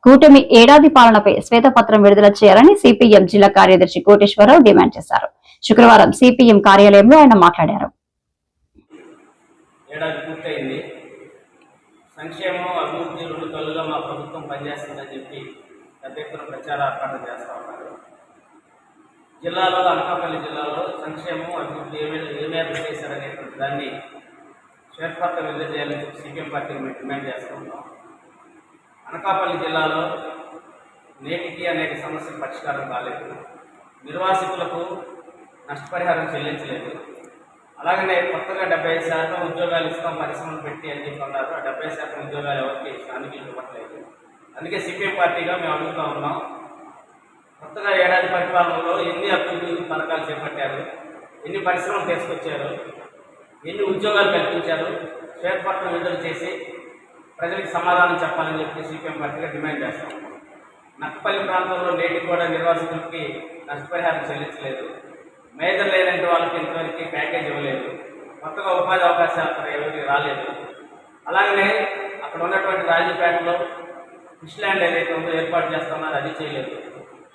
కూటమి ఏడాది పాలనపై శ్వేతపత్రం విడుదల చేయాలని సిపిఎం జిల్లా కార్యదర్శి కోటేశ్వరరావు డిమాండ్ చేశారు. శుక్రవారం సిపిఎం కార్యాలయంలో ఆయన మాట్లాడారు. ఏడాది పూర్తయింది. సంక్షేమం అభివృద్ధి రెండు కళ్ళుగా మా ప్రభుత్వం పనిచేస్తుందని చెప్పి పెద్ద ఎత్తున ప్రచార ఆర్పాట చేస్తూ ఉన్నారు. జిల్లాలో అనకాపల్లి జిల్లాలో సంక్షేమం అభివృద్ధి ఏమేమి చేశారనేటువంటి దాన్ని శ్వేతపత్రం విడుదల చేయాలని చెప్పి సిపిఎం పార్టీ డిమాండ్ చేస్తూ ఉన్నాం. అనకాపల్లి జిల్లాలో నేటికి అనేక సమస్యలు పరిష్కారం కాలేదు. నిర్వాసితులకు నష్టపరిహారం చెల్లించలేదు. అలాగనే కొత్తగా 75% ఉద్యోగాలు ఇస్తాం పరిశ్రమలు పెట్టి అని చెప్పి అన్నారు. ఆ 70% ఉద్యోగాలు ఎవరికి స్థానికులకు ఇవ్వట్లేదు. అందుకే సిపిఎం పార్టీగా మేము అడుగుతూ ఉన్నాం, కొత్తగా ఏడాది పరిపాలనలో ఎన్ని అభివృద్ధి పథకాలు చేపట్టారు, ఎన్ని పరిశ్రమలు తీసుకొచ్చారు, ఎన్ని ఉద్యోగాలు కల్పించారు, శ్వేతపత్రం విడుదల చేసి ప్రజలకు సమాధానం చెప్పాలని చెప్పి సిపిఎం పార్టీగా డిమాండ్ చేస్తాం. నక్కపల్లి ప్రాంతంలో నేటికి కూడా నిర్వాసితులకి నష్టపరిహారం చెల్లించలేదు. మేజర్ లేనంటే వాళ్ళకి ఇంతవరకు ప్యాకేజ్ ఇవ్వలేదు. కొత్తగా ఉపాధి అవకాశాలు అక్కడ ఎవరికి రాలేదు. అలాగనే అక్కడ ఉన్నటువంటి రాజీపేటలో ఫిష్ ల్యాండ్ ఏదైతే ఉందో ఏర్పాటు చేస్తామన్నారు, అది చేయలేదు.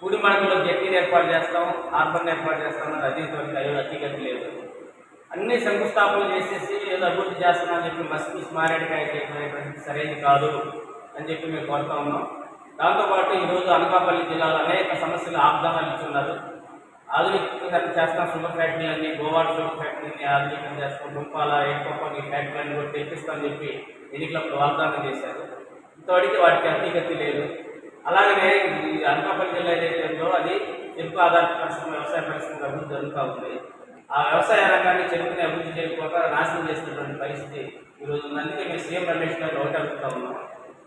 కూడిమడకలో జట్టీని ఏర్పాటు చేస్తాం, హార్బర్ని ఏర్పాటు చేస్తామన్నారు, అది ఇంతవరకు అతిగతి లేదు. అన్ని శంకుస్థాపనలు చేసేసి ఏదో అభివృద్ధి చేస్తున్నామని చెప్పి మసి మారేడుకాయ చేయడం సరైనది కాదు అని చెప్పి మేము కోరుతా ఉన్నాం. దాంతోపాటు ఈరోజు అనకాపల్లి జిల్లాలో అనేక సమస్యలు ఆగ్దానాలు ఇచ్చున్నారు. ఆధునికంగా చేస్తాం, షుగర్ ఫ్యాక్టరీలన్నీ, గోవాడ షుగర్ ఫ్యాక్టరీని ఆధునికంగా చేస్తాం, దుంపాల ఏకోపని ఫ్యాక్టరీలన్నీ కూడా తెప్పిస్తామని చెప్పి ఎన్నికలప్పుడు వాగ్దానం చేశారు. ఇంతవరకు వాటికి అతిగతి లేదు. అలాగనే ఈ అనకాపల్లి జిల్లా ఏదైతే ఉందో అది చెరుకు ఆధారిత పరిశ్రమ, వ్యవసాయ పరిశ్రమ అభివృద్ధి జరుగుతూ ఉంది. ఆ వ్యవసాయ రంగాన్ని చెరుకుని అభివృద్ధి చేయకపోక నాశనం చేసినటువంటి పరిస్థితి ఈరోజు ఉంది. అందుకే మేము సీఎం రమేష్ గారు ఒకటి అడుగుతా ఉన్నాం,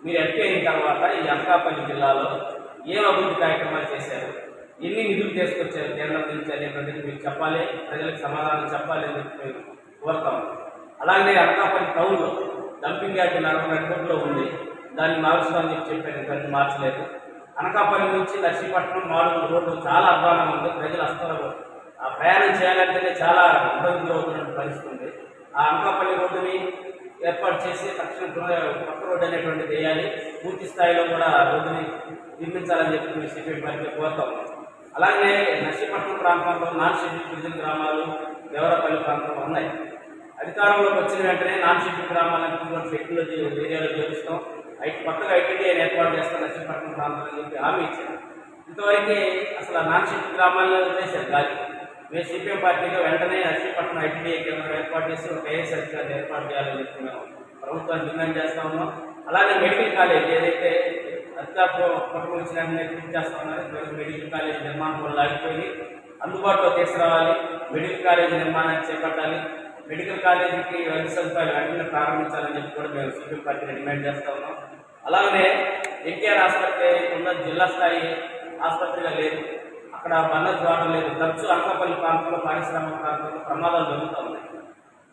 మీరు ఎంపీ అయిన తర్వాత ఈ అనకాపల్లి జిల్లాలో ఏం అభివృద్ధి కార్యక్రమాలు చేశారు, ఎన్ని నిధులు తీసుకొచ్చారు కేంద్రం నుంచి అనేటువంటిది మీరు చెప్పాలి, ప్రజలకు సమాధానం చెప్పాలి అని చెప్పి మేము కోరుతాము. అలాగే అనకాపల్లి టౌన్లో డంపింగ్ యార్డ్ 40 కోట్లలో ఉంది, దాన్ని మారుస్తామని చెప్పారు, దాన్ని మార్చలేదు. అనకాపల్లి నుంచి నర్సీపట్నం మాడుగుల రోడ్డు చాలా అధ్వానంగా ఉంది. ప్రజలు అస్తరు ఆ ప్రయాణం చేయాలంటేనే చాలా ఇబ్బందులు అవుతున్న పరిస్థితి ఉంది. ఆ అనకాపల్లి రోడ్డుని ఏర్పాటు చేసి తక్షణం కొత్త రోడ్డు అనేటువంటిది వేయాలి. పూర్తి స్థాయిలో కూడా రోడ్డుని నిర్మించాలని చెప్పి మేము సిపిఎం పార్టీ కోరుతాం. అలాగే నర్సీపట్నం ప్రాంతంలో నాన్ షెడ్యూల్ గిరిజన గ్రామాలు, దేవరపల్లి ప్రాంతంలో ఉన్నాయి. అధికారంలోకి వచ్చిన వెంటనే నాన్ షెడ్యూల్ గ్రామాలను టెక్నాలజీ ఏరియాలో చేపిస్తాం, కొత్తగా ఐటీడీఐని ఏర్పాటు చేస్తాం నర్సీపట్నం ప్రాంతంలో చెప్పి హామీ ఇచ్చారు. ఇంతవరకు అసలు నాన్ షెడ్యూల్ గ్రామాల్లో వదిలేశారు గాలి. మేము సిపిఎం పార్టీగా వెంటనే నర్సీపట్నం ఐటీడీఐ కేంద్రం ఏర్పాటు చేసి ఒక ఐఏఎస్ అధికారులు ఏర్పాటు చేయాలని చెప్పి మేము ప్రభుత్వాన్ని డిమాండ్ చేస్తా ఉన్నాం. అలాగే మెడికల్ కాలేజ్ ఏదైతే అధికారులు పట్టుకొచ్చిన పూర్తి చేస్తా ఉన్నారు, మెడికల్ కాలేజ్ నిర్మాణం కూడా ఆగిపోయింది, అందుబాటులో తీసుకురావాలి. మెడికల్ కాలేజ్ నిర్మాణాన్ని చేపట్టాలి. మెడికల్ కాలేజీకి వైద్య సదుపాయాలు వెంటనే ప్రారంభించాలని చెప్పి కూడా మేము సిపిఎం పార్టీని డిమాండ్ చేస్తా ఉన్నాం. అలాగనే ఎన్టీఆర్ ఆసుపత్రి ఉన్న జిల్లా స్థాయి ఆసుపత్రిగా లేదు, అక్కడ బందర్ ద్వారం లేదు. తరచూ అనకాపల్లి ప్రాంతంలో, పారిశ్రామిక ప్రాంతంలో ప్రమాదాలు జరుగుతూ ఉన్నాయి.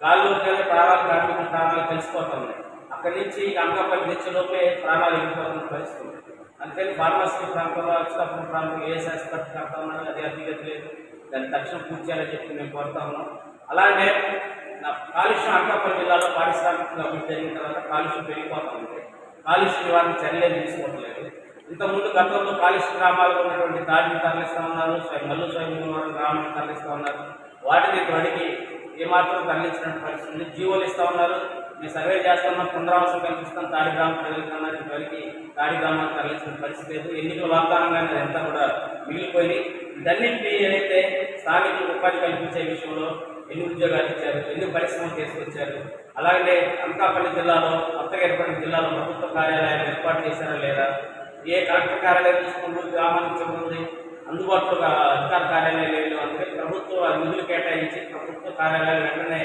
గాలిలోకి కార్మికుల ప్రాణాలు కలిసిపోతూ ఉన్నాయి. అక్కడి నుంచి అనకాపల్లి తెచ్చేలోపే ప్రాణాలు ఎగిరిపోతున్న పరిస్థితి ఉంది. అందుకని ఫార్మసీ ప్రాంతంలో, అక్షతాపురం ప్రాంతంలో ఏ ఆసుపత్రి కడతా ఉన్నారో అది అతిగతి లేదు. దాన్ని తక్షణం పూర్తి చేయాలని చెప్పి మేము కోరుతా ఉన్నాం. అలాగే కాలుష్యం అనకాపల్లి జిల్లాలో పారిశ్రామికంగా అభివృద్ధి జరిగిన తర్వాత కాలుష్యం పెరిగిపోతూ ఉంది. కాలుష్య నివారణ చర్యలు తీసుకోవట్లేదు. ఇంతకుముందు గతంలో కాలుష్య గ్రామాల్లో ఉన్నటువంటి తాడిని తరలిస్తూ ఉన్నారు, మల్లు స్వయంవరం గ్రామాన్ని తరలిస్తూ ఉన్నారు. వాటిని అడిగి ఏమాత్రం తరలించినట్టు పరిస్థితి. జీవోలు ఇస్తూ ఉన్నారు, మేము సర్వే చేస్తున్నాం, పునరావాసం కల్పిస్తాం తాడి గ్రామం ప్రజలకు అన్నారు. ఇంతవరకు తాడి గ్రామాన్ని తరలించిన పరిస్థితి లేదు. ఎన్నికల వాగ్దానంగానే అదంతా కూడా మిగిలిపోయి వీటన్నింటినీ ఏదైతే స్థానికులకు ఉపాధి కల్పించే విషయంలో ఎన్ని ఉద్యోగాలు ఇచ్చారు, ఎన్ని పరిశ్రమలు తీసుకొచ్చారు, అలాగే అనకాపల్లి జిల్లాలో కొత్తగా ఏర్పడిన జిల్లాలో ప్రభుత్వ కార్యాలయాలు ఏర్పాటు చేశారా లేదా, ఏ కలెక్టర్ కార్యాలయం తీసుకుంటూ గ్రామానికి చెబుతుంది, అందుబాటులో అధికార కార్యాలయాలు లేదు. అందుకని ప్రభుత్వ నిధులు కేటాయించి ప్రభుత్వ కార్యాలయాలు వెంటనే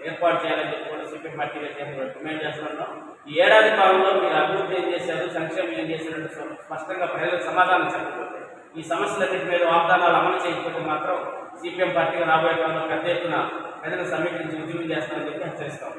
ఏర్పాటు చేయాలని చెప్పి కూడా సిపిఎం పార్టీగా డిమాండ్ చేస్తున్నాం. ఈ ఏడాది కాలంలో మీరు అభివృద్ధి ఏం చేశారు, సంక్షేమం ఏం చేశారంటే స్పష్టంగా ప్రజలకు సమాధానం చెప్పకపోతే, ఈ సమస్యలన్నింటి మీద వాగ్దానాలు అమలు చేయకపోతే మాత్రం సిపిఎం పార్టీగా రాబోయే కాలంలో పెద్ద ఎత్తున ప్రజలను సమీకరించి ఉద్యమం చేస్తామని చెప్పి హెచ్చరిస్తాం.